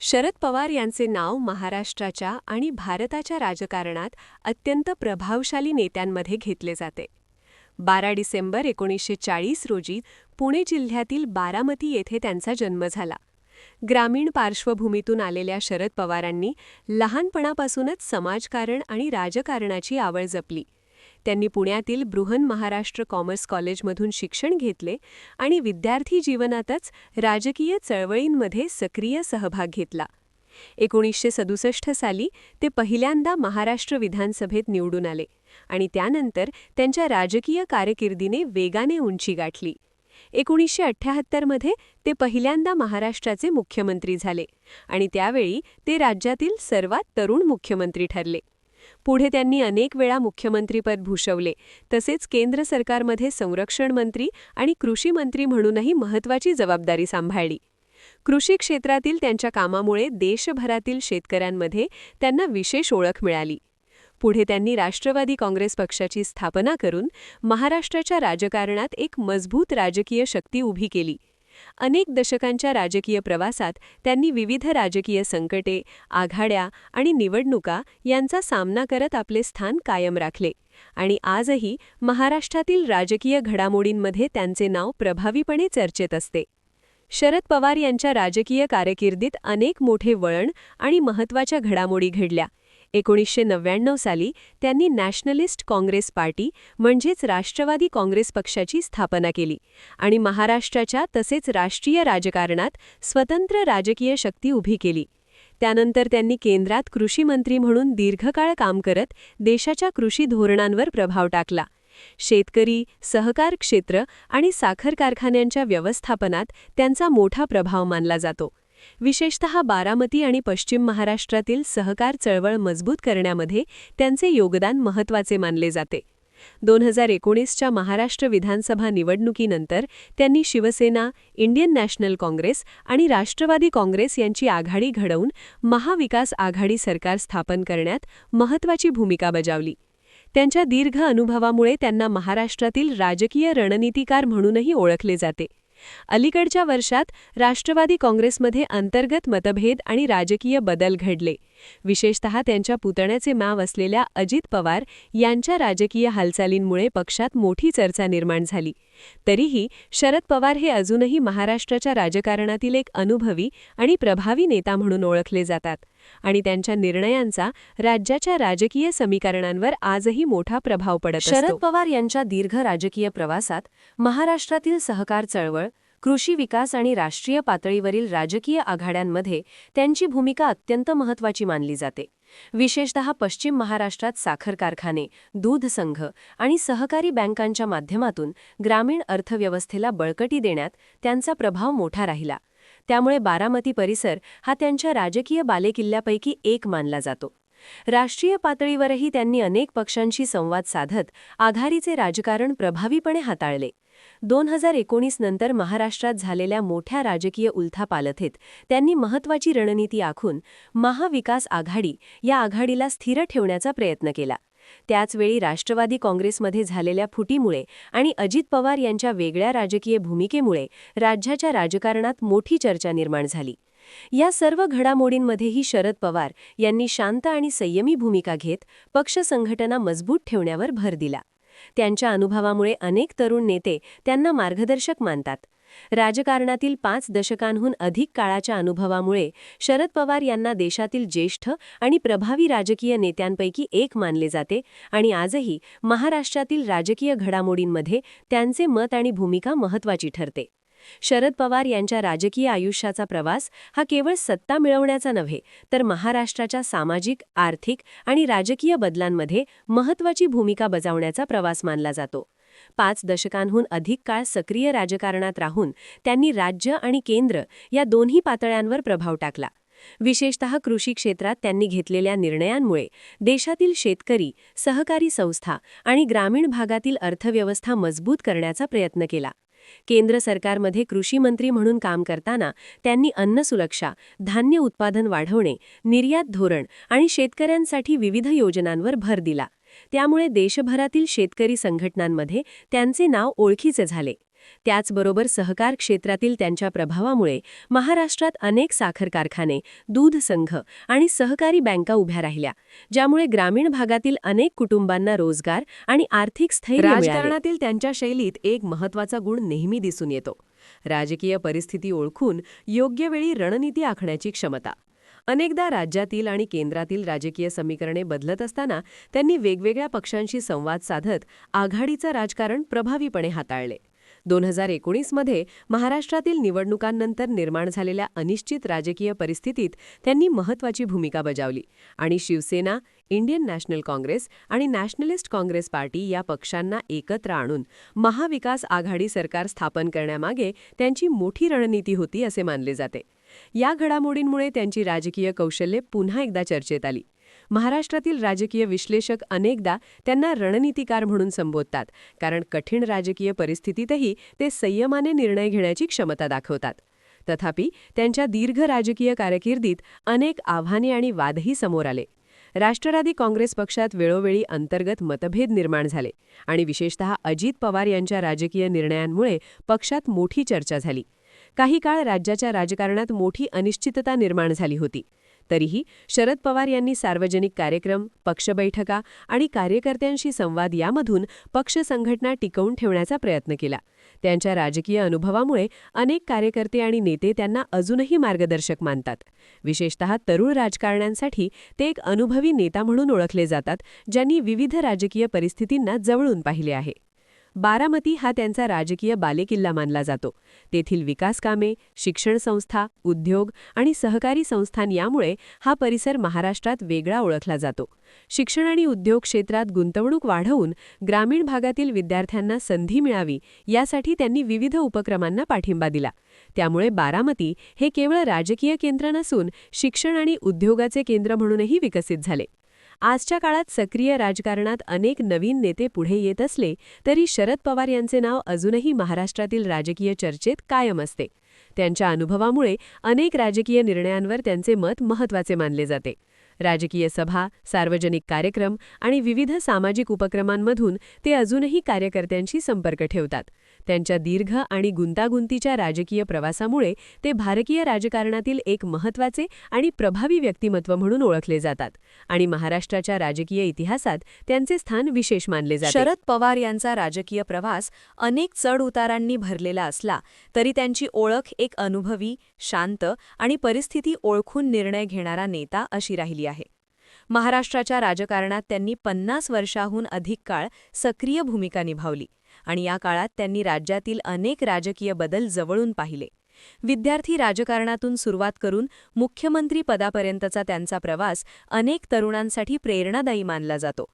शरद पवार यांचे नाव महाराष्ट्राच्या आणि भारताच्या राजकारणात अत्यंत प्रभावशाली नेत्यांमध्ये घेतले जाते. 12 डिसेंबर 1940 रोजी पुणे जिल्ह्यातील बारामती येथे त्यांचा जन्म झाला. ग्रामीण पार्श्वभूमीतून आलेल्या शरद पवारांनी लहानपणापासूनच समाजकारण आणि राजकारणाची आवड जपली. त्यांनी पुण्यातील बृहन महाराष्ट्र कॉमर्स कॉलेजमधून शिक्षण घेतले आणि विद्यार्थी जीवनातच राजकीय चळवळींमध्ये सक्रिय सहभाग घेतला. 1967 साली ते पहिल्यांदा महाराष्ट्र विधानसभेत निवडून आले आणि त्यानंतर त्यांच्या राजकीय कारकिर्दीने वेगाने उंची गाठली. 1978 मध्ये ते पहिल्यांदा महाराष्ट्राचे मुख्यमंत्री झाले आणि त्यावेळी ते राज्यातील सर्वात तरुण मुख्यमंत्री ठरले. पुढे त्यांनी अनेक वेळा मुख्यमंत्रीपद भूषवले, तसेच केंद्र सरकारमध्ये संरक्षण मंत्री आणि कृषी मंत्री म्हणूनही महत्त्वाची जबाबदारी सांभाळली. कृषी क्षेत्रातील त्यांच्या कामामुळे देशभरातील शेतकऱ्यांमध्ये त्यांना विशेष ओळख मिळाली. पुढे त्यांनी राष्ट्रवादी काँग्रेस पक्षाची स्थापना करून महाराष्ट्राच्या राजकारणात एक मजबूत राजकीय शक्ती उभी केली. अनेक दशकांच्या राजकीय प्रवासात त्यांनी विविध राजकीय संकटे, आघाड्या आणि निवडणुका यांचा सामना करत आपले स्थान कायम राखले आणि आजही महाराष्ट्रातील राजकीय घडामोडींमध्ये त्यांचे नाव प्रभावीपणे चर्चेत असते. शरद पवार यांच्या राजकीय कारकिर्दीत अनेक मोठे वळण आणि महत्त्वाच्या घडामोडी घडल्या. 1999 साली त्यांनी नॅशनलिस्ट काँग्रेस पार्टी म्हणजेच राष्ट्रवादी काँग्रेस पक्षाची स्थापना केली आणि महाराष्ट्राच्या तसेच राष्ट्रीय राजकारणात स्वतंत्र राजकीय शक्ती उभी केली. त्यानंतर त्यांनी केंद्रात कृषी मंत्री म्हणून दीर्घकाळ काम करत देशाच्या कृषी धोरणांवर प्रभाव टाकला. शेतकरी, सहकार क्षेत्र आणि साखर कारखान्यांच्या व्यवस्थापनात त्यांचा मोठा प्रभाव मानला जातो. विशेषतः बारामती आणि पश्चिम महाराष्ट्रातील सहकार चळवळ मजबूत करण्यामध्ये त्यांचे योगदान महत्त्वाचे मानले जाते. 2019च्या महाराष्ट्र विधानसभा निवडणुकीनंतर त्यांनी शिवसेना, इंडियन नॅशनल काँग्रेस आणि राष्ट्रवादी काँग्रेस यांची आघाडी घडवून महाविकास आघाडी सरकार स्थापन करण्यात महत्त्वाची भूमिका बजावली. त्यांच्या दीर्घ अनुभवामुळे त्यांना महाराष्ट्रातील राजकीय रणनीतिकार म्हणूनही ओळखले जाते. अलीकडच्या वर्षात राष्ट्रवादी काँग्रेसमध्ये अंतर्गत मतभेद आणि राजकीय बदल घडले. विशेषतः त्यांच्या पुतण्याचे माव असलेल्या अजित पवार यांच्या राजकीय हालचालींमुळे पक्षात मोठी चर्चा निर्माण झाली. तरीही शरद पवार हे अजूनही महाराष्ट्राच्या राजकारणातील एक अनुभवी आणि प्रभावी नेता म्हणून ओळखले जातात आणि त्यांच्या निर्णयांचा राज्याच्या राजकीय समीकरणांवर आजही मोठा प्रभाव पडत असतो. शरद पवार यांच्या दीर्घ राजकीय प्रवासात महाराष्ट्रातील सहकार चळवळ, कृषी विकास आणि राष्ट्रीय पातळीवरील राजकीय आघाड्यांमध्ये त्यांची भूमिका अत्यंत महत्त्वाची मानली जाते. विशेषतः पश्चिम महाराष्ट्रात साखर कारखाने, दूध संघ आणि सहकारी बँकांच्या माध्यमातून ग्रामीण अर्थव्यवस्थेला बळकटी देण्यात त्यांचा प्रभाव मोठा राहिला. त्यामुळे बारामती परिसर हा त्यांच्या राजकीय बालेकिल्ल्यापैकी एक मानला जातो. राष्ट्रीय पातळीवरही त्यांनी अनेक पक्षांशी संवाद साधत आघाडीचे राजकारण प्रभावीपणे हाताळले. 2019 नंतर महाराष्ट्रात झालेल्या मोठ्या राजकीय उलथापालथीत त्यांनी महत्त्वाची रणनीती आखून महाविकास आघाडी या आघाडीला स्थिर ठेवण्याचा प्रयत्न केला. त्याचवेळी राष्ट्रवादी काँग्रेसमध्ये झालेल्या फुटीमुळे आणि अजित पवार यांच्या वेगळ्या राजकीय भूमिकेमुळे राज्याच्या राजकारणात मोठी चर्चा निर्माण झाली. या सर्व घडामोडींमध्येही शरद पवार यांनी शांत आणि संयमी भूमिका घेत पक्ष संघटना मजबूत ठेवण्यावर भर दिला. त्यांच्या अनुभवामुळे अनेक तरुण नेते त्यांना मार्गदर्शक मानतात. राजकारणातील 5 दशकांहून अधिक काळाच्या अनुभवामुळे शरद पवार यांना देशातील ज्येष्ठ आणि प्रभावी राजकीय नेत्यांपैकी एक मानले जाते आणि आजही महाराष्ट्रातील राजकीय घडामोडींमध्ये त्यांचे मत आणि भूमिका महत्त्वाची ठरते. शरद पवार यांच्या राजकीय आयुष्याचा प्रवास हा केवळ सत्ता मिळवण्याचा नव्हे, तर महाराष्ट्राच्या सामाजिक, आर्थिक आणि राजकीय बदलांमध्ये महत्त्वाची भूमिका बजावण्याचा प्रवास मानला जातो. 5 दशकांहून अधिक काळ सक्रिय राजकारणात राहून त्यांनी राज्य आणि केंद्र या दोन्ही पातळ्यांवर प्रभाव टाकला. विशेषतः कृषी क्षेत्रात त्यांनी घेतलेल्या निर्णयांमुळे देशातील शेतकरी, सहकारी संस्था आणि ग्रामीण भागातील अर्थव्यवस्था मजबूत करण्याचा प्रयत्न केला. केंद्र सरकारमध्ये कृषी मंत्री म्हणून काम करताना त्यांनी अन्न सुरक्षा, धान्य उत्पादन वाढवणे, निर्यात धोरण आणि शेतकऱ्यांसाठी विविध योजनांवर भर दिला. त्यामुळे देशभरातील शेतकरी संघटनांमध्ये त्यांचे नाव ओळखीचे झाले. त्याचबरोबर सहकार क्षेत्रातील त्यांच्या प्रभावामुळे महाराष्ट्रात अनेक साखर कारखाने, दूध संघ आणि सहकारी बँका उभ्या राहिल्या, ज्यामुळे ग्रामीण भागातील अनेक कुटुंबांना रोजगार आणि आर्थिक स्थैर्य मिळाले. राजकारणातील त्यांच्या शैलीत एक महत्त्वाचा गुण नेहमी दिसून येतो: राजकीय परिस्थिती ओळखून योग्य वेळी रणनीती आखण्याची क्षमता. अनेकदा राज्यातील आणि केंद्रातील राजकीय समीकरणे बदलत असताना त्यांनी वेगवेगळ्या पक्षांशी संवाद साधत आघाडीचं राजकारण प्रभावीपणे हाताळले. 2019 मध्ये महाराष्ट्रातील निवडणुकांनंतर निर्माण झालेल्या अनिश्चित राजकीय परिस्थितीत त्यांनी महत्त्वाची भूमिका बजावली आणि शिवसेना, इंडियन नॅशनल काँग्रेस आणि नॅशनलिस्ट काँग्रेस पार्टी या पक्षांना एकत्र आणून महाविकास आघाडी सरकार स्थापन करण्यामागे त्यांची मोठी रणनीती होती असे मानले जाते. या घडामोडींमुळे त्यांची राजकीय कौशल्ये पुन्हा एकदा चर्चेत आली. महाराष्ट्रातील राजकीय विश्लेषक अनेकदा त्यांना रणनीतिकार म्हणून संबोधतात, कारण कठीण राजकीय परिस्थितीतही ते संयमाने निर्णय घेण्याची क्षमता दाखवतात. तथापि त्यांच्या दीर्घ राजकीय कारकिर्दीत अनेक आव्हाने आणि वादही समोर आले. राष्ट्रवादी काँग्रेस पक्षात वेळोवेळी अंतर्गत मतभेद निर्माण झाले आणि विशेषतः अजित पवार यांच्या राजकीय निर्णयांमुळे पक्षात मोठी चर्चा झाली. काही काळ राज्याच्या राजकारणात मोठी अनिश्चितता निर्माण झाली होती. तरीही शरद पवार यांनी सार्वजनिक कार्यक्रम, पक्ष बैठका आणि कार्यकर्त्यांशी संवाद यामधून पक्ष संघटना टिकवून ठेवण्याचा प्रयत्न केला. त्यांच्या राजकीय अनुभवामुळे अनेक कार्यकर्ते आणि नेते त्यांना अजूनही मार्गदर्शक मानतात. विशेषतः तरुण राजकारण्यांसाठी ते एक अनुभवी नेता म्हणून ओळखले जातात, ज्यांनी विविध राजकीय परिस्थितींना जवळून पाहिले आहे. बारामती हा त्यांचा राजकीय बालेकिल्ला मानला जातो. तेथील विकास कामे, शिक्षण संस्था, उद्योग आणि सहकारी संस्थान यामुळे हा परिसर महाराष्ट्रात वेगळा ओळखला जातो. शिक्षण आणि उद्योग क्षेत्रात गुंतवणूक वाढवून ग्रामीण भागातील विद्यार्थ्यांना संधी मिळावी यासाठी त्यांनी विविध उपक्रमांना पाठिंबा दिला. त्यामुळे बारामती हे केवळ राजकीय केंद्र नसून शिक्षण आणि उद्योगाचे केंद्र म्हणूनही विकसित झाले. आजच्या काळात सक्रिय राजकारणात अनेक नवीन नेते पुढे येत असले तरी शरद पवार यांचे नाव अजूनही महाराष्ट्रातील राजकीय चर्चेत कायम असते. त्यांच्या अनुभवामुळे अनेक राजकीय निर्णयांवर त्यांचे मत महत्त्वाचे मानले जाते. राजकीय सभा, सार्वजनिक कार्यक्रम आणि विविध सामाजिक उपक्रमांमधून ते अजूनही कार्यकर्त्यांशी संपर्क ठेवतात. त्यांच्या दीर्घ आणि गुंतागुंतीच्या राजकीय प्रवासामुळे ते भारतीय राजकारणातील एक महत्त्वाचे आणि प्रभावी व्यक्तिमत्व म्हणून ओळखले जातात आणि महाराष्ट्राच्या राजकीय इतिहासात त्यांचे स्थान विशेष मानले जाते. शरद पवार यांचा राजकीय प्रवास अनेक चढ-उतारांनी भरलेला असला तरी त्यांची ओळख एक अनुभवी, शांत आणि परिस्थिती ओळखून निर्णय घेणारा नेता अशी राहिली आहे. महाराष्ट्राच्या राजकारणात त्यांनी 50 वर्षांहून अधिक काळ सक्रिय भूमिका निभावली आणि या काळात त्यांनी राज्यातील अनेक राजकीय बदल जवळून पाहिले. विद्यार्थी राजकारणातून सुरुवात करून मुख्यमंत्री पदापर्यंतचा त्यांचा प्रवास अनेक तरुणांसाठी प्रेरणादायी मानला जातो.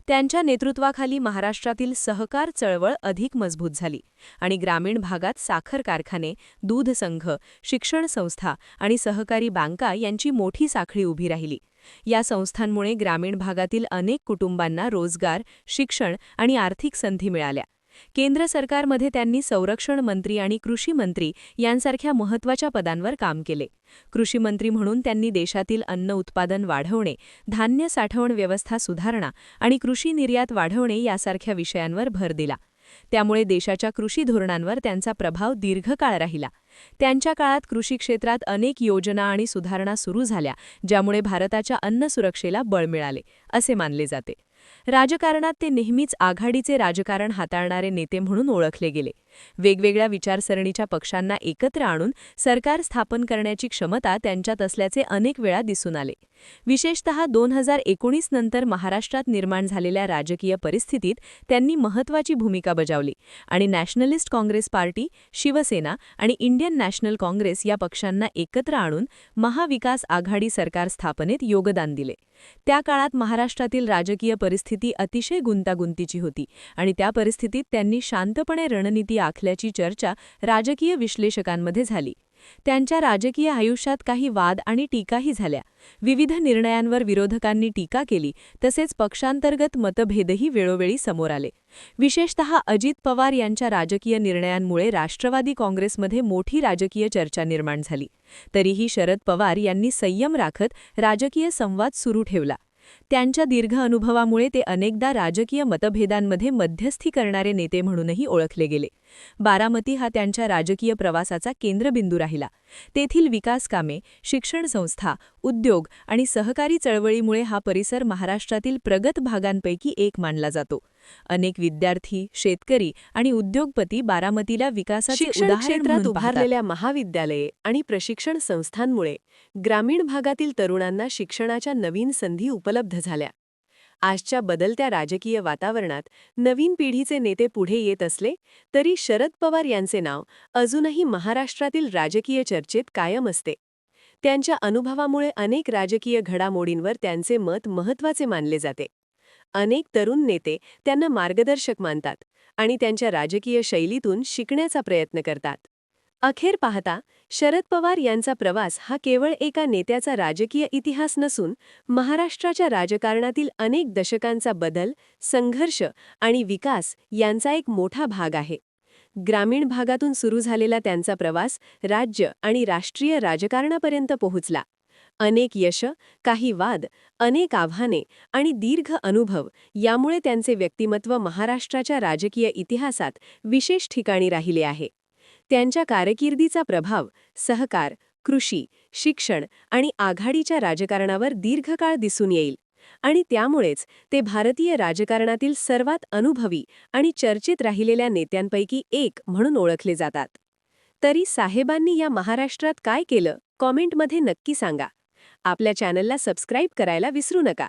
त्यांच्या नेतृत्वाखाली महाराष्ट्रातील सहकार चळवळ अधिक मजबूत झाली आणि ग्रामीण भागात साखर कारखाने, दूध संघ, शिक्षण संस्था आणि सहकारी बँका यांची मोठी साखळी उभी राहिली. या संस्थांमुळे ग्रामीण भागातील अनेक कुटुंबांना रोजगार, शिक्षण आणि आर्थिक संधी मिळाल्या. केंद्र सरकारमध्ये त्यांनी संरक्षण मंत्री आणि कृषी मंत्री यांसारख्या महत्त्वाच्या पदांवर काम केले. कृषी मंत्री म्हणून त्यांनी देशातील अन्न उत्पादन वाढवणे, धान्य साठवण व्यवस्था सुधारणा आणि कृषी निर्यात वाढवणे यासारख्या विषयांवर भर दिला. त्यामुळे देशाच्या कृषी धोरणांवर त्यांचा प्रभाव दीर्घकाळ राहिला. त्यांच्या काळात कृषी क्षेत्रात अनेक योजना आणि सुधारणा सुरू झाल्या, ज्यामुळे भारताच्या अन्न सुरक्षेला बळ मिळाले असे मानले जाते. राजकारणात ते नेहमीच आघाडीचे राजकारण हाताळणारे नेते म्हणून ओळखले गेले. वेगवेगळ्या विचारसरणीच्या पक्षांना एकत्र आणून सरकार स्थापन करण्याची क्षमता त्यांच्यात असल्याचे अनेक वेळा दिसून आले. विशेषतः 2019 नंतर महाराष्ट्रात निर्माण झालेल्या राजकीय परिस्थितीत त्यांनी महत्त्वाची भूमिका बजावली आणि नॅशनलिस्ट काँग्रेस पार्टी, शिवसेना आणि इंडियन नॅशनल काँग्रेस या पक्षांना एकत्र आणून महाविकास आघाडी सरकार स्थापनेत योगदान दिले. त्या काळात महाराष्ट्रातील राजकीय परिस्थिती अतिशय गुंतागुंतीची होती आणि त्या परिस्थितीत त्यांनी शांतपणे रणनीती आखल्याची चर्चा राजकीय विश्लेषकांमध्ये झाली. त्यांच्या राजकीय आयुष्यात काही वाद आणि टीकाही झाल्या. विविध निर्णयांवर विरोधकांनी टीका केली, तसेच पक्षांतर्गत मतभेदही वेळोवेळी समोर आले. विशेषतः अजित पवार यांच्या राजकीय निर्णयांमुळे राष्ट्रवादी काँग्रेसमध्ये मोठी राजकीय चर्चा निर्माण झाली. तरीही शरद पवार यांनी संयम राखत राजकीय संवाद सुरू ठेवला. त्यांच्या दीर्घ अनुभवामुळे ते अनेकदा राजकीय मतभेदांमध्ये मध्यस्थी करणारे नेते म्हणूनही ओळखले गेले. बारामती हा त्यांच्या राजकीय प्रवासाचा केंद्रबिंदू राहिला. तेथील विकासकामे, शिक्षण संस्था, उद्योग आणि सहकारी चळवळीमुळे हा परिसर महाराष्ट्रातील प्रगत भागांपैकी एक मानला जातो. अनेक विद्यार्थी, शेतकरी आणि उद्योगपती बारामतीला विकासाचे शिक्षण उदाहरण क्षेत्रात म्हणून पाहतात. उभारलेल्या महाविद्यालये आणि प्रशिक्षण संस्थांमुळे ग्रामीण भागातील तरुणांना शिक्षणाच्या नवीन संधी उपलब्ध झाल्या. आजच्या बदलत्या राजकीय वातावरणात नवीन पिढीचे नेते पुढे येत असले तरी शरद पवार यांचे नाव अजूनही महाराष्ट्रातील राजकीय चर्चेत कायम असते. त्यांच्या अनुभवामुळे अनेक राजकीय घडामोडींवर त्यांचे मत महत्त्वाचे मानले जाते. अनेक तरुण नेते त्यांना मार्गदर्शक मानतात आणि त्यांच्या राजकीय शैलीतून शिकण्याचा प्रयत्न करतात. अखेर पाहता शरद पवार यांचा प्रवास हा केवळ एका नेत्याचा राजकीय इतिहास नसून महाराष्ट्राच्या राजकारणातील अनेक दशकांचा बदल, संघर्ष आणि विकास यांचा एक मोठा भाग आहे. ग्रामीण भागातून सुरू झालेला त्यांचा प्रवास राज्य आणि राष्ट्रीय राजकारणापर्यंत पोहोचला. अनेक यश, काही वाद, अनेक आव्हाने आणि दीर्घ अनुभव यामुळे त्यांचे व्यक्तिमत्व महाराष्ट्राच्या राजकीय इतिहासात विशेष ठिकाणी राहिले आहे. त्यांच्या कारकिर्दीचा प्रभाव सहकार, कृषी, शिक्षण आणि आघाडीच्या राजकारणावर दीर्घकाळ दिसून येईल आणि त्यामुळेच ते भारतीय राजकारणातील सर्वात अनुभवी आणि चर्चेत राहिलेल्या नेत्यांपैकी एक म्हणून ओळखले जातात. तरी साहेबांनी या महाराष्ट्रात काय केलं, कॉमेंटमध्ये नक्की सांगा. आपल्या चॅनलला सबस्क्राईब करायला विसरू नका.